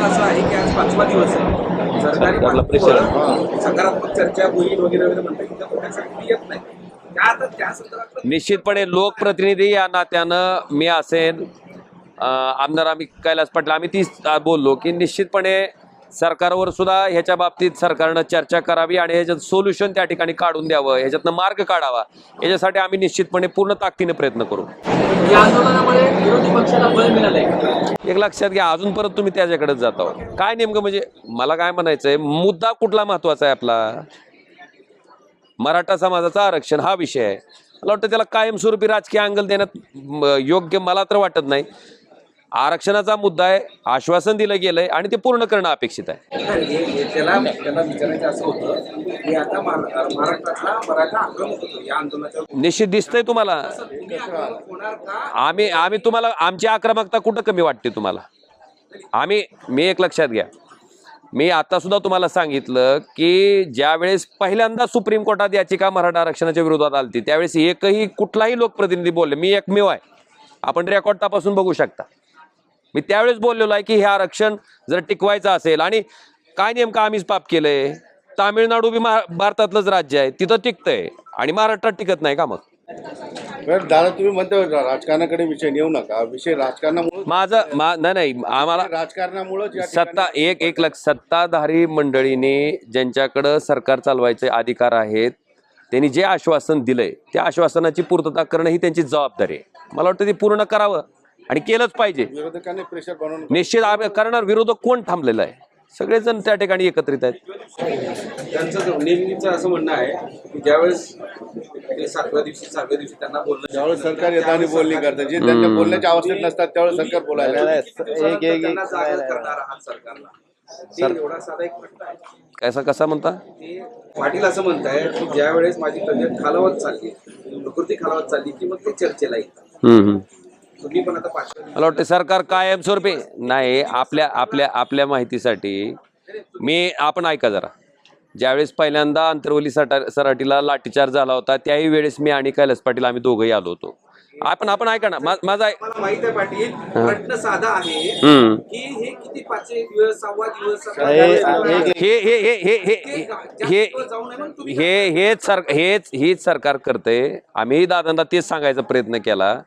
असं आहे की आज 5वा दिवस आहे. सरकारी सकारात्मक चर्चा होईल वगैरे वगैरे म्हणतात येत नाही. त्या संदर्भात निश्चितपणे लोकप्रतिनिधी या नात्यानं मी असेल आमदार आम्ही कैलास पाटील आम्ही तीच बोललो की निश्चितपणे सरकारवर सुद्धा ह्याच्या बाबतीत सरकारनं चर्चा करावी आणि ह्याच्यात सोल्युशन त्या ठिकाणी काढून द्यावं, ह्याच्यातनं मार्ग काढावा. याच्यासाठी आम्ही निश्चितपणे पूर्ण ताकदीने प्रयत्न करू. या आंदोलनामुळे विरोधी पक्षाला बळ मिळालंय. एक लक्षात घ्या, अजून परत तुम्ही त्याच्याकडेच जाता. काय नेमकं म्हणजे मला काय म्हणायचंय, मुद्दा कुठला महत्वाचा आहे आपला? मराठा समाजाचं आरक्षण हा विषय आहे. मला वाटतं त्याला कायमस्वरूपी राजकीय अँगल देण्यात योग्य मला तर वाटत नाही. आरक्षणाचा मुद्दा आहे, आश्वासन दिलं गेलंय आणि ते पूर्ण करणं अपेक्षित आहे. त्याला विचारायचं असं होतं की आता महाराष्ट्रातला मराठा आक्रमक होतो या आंदोलनाच्या. निश्चित दिसतंय तुम्हाला. आम्ही तुम्हाला आमची आक्रमकता कुठं कमी वाटते तुम्हाला? मी एक लक्षात घ्या, मी आता सुद्धा तुम्हाला सांगितलं की ज्यावेळेस पहिल्यांदा सुप्रीम कोर्टात याचिका मराठा आरक्षणाच्या विरोधात आलती त्यावेळेस एकही कुठलाही लोकप्रतिनिधी बोलले, मी एकमेव आहे, आपण रेकॉर्ड तपासून बघू शकता. मी त्यावेळेस बोललेलो आहे की हे आरक्षण जर टिकवायचं असेल आणि काय नेमकं आम्हीच पाप केलंय. तामिळनाडू बी भारतातलंच राज्य आहे, तिथं टिकतंय आणि महाराष्ट्रात टिकत नाही का? मग दादा तुम्ही म्हणता राजकारणाकडे विषय नेऊ नका, विषय राजकारणामुळे नाही आम्हाला राजकारणामुळे सत्ताधारी मंडळीने ज्यांच्याकडं सरकार चालवायचे अधिकार आहेत त्यांनी जे आश्वासन दिलंय त्या आश्वासनाची पूर्तता करणं ही त्यांची जबाबदारी आहे. मला वाटतं ते पूर्ण करावं आणि केलंच पाहिजे. विरोधकांनी प्रेशर बनवून निश्चित करणार. विरोधक कोण थांबलेला आहे? सगळेजण त्या ठिकाणी एकत्रित आहेत. त्यांचं नेहमीचं असं म्हणणं आहे की ज्यावेळेस 7व्या दिवशी त्यांना बोलणं, ज्यावेळेस सरकार येतं आणि बोलणी करतं, जे त्यांच्या बोलण्याच्या अवस्थेत नसतात त्यावेळेस सरकार बोलायला एवढा साधा एक प्रश्न आहे. कसा म्हणता ते पाटील असं म्हणताय की ज्या वेळेस माझी तब्येत खालावत चालली, प्रकृती खालावत चालली की मग ते चर्चेला येतात. तुम्ही पण आता मला वाटतं सरकार कायमस्वरूपी नाही. आपल्या माहितीसाठी आपण ऐका जरा, ज्यावेळेस पहिल्यांदा आंतरवली सराटीला लाठीचार्ज झाला होता त्याही वेळेस मी आणि कैलास पाटील आम्ही दोघंही आलो होतो. आपण ऐका ना, माझा मला माहित आहे पाटील, प्रश्न साधा आहे की हे किती 5 दिवस 6वा दिवस हेच सरकार करतंय. आम्ही दादांना तेच सांगायचा प्रयत्न केला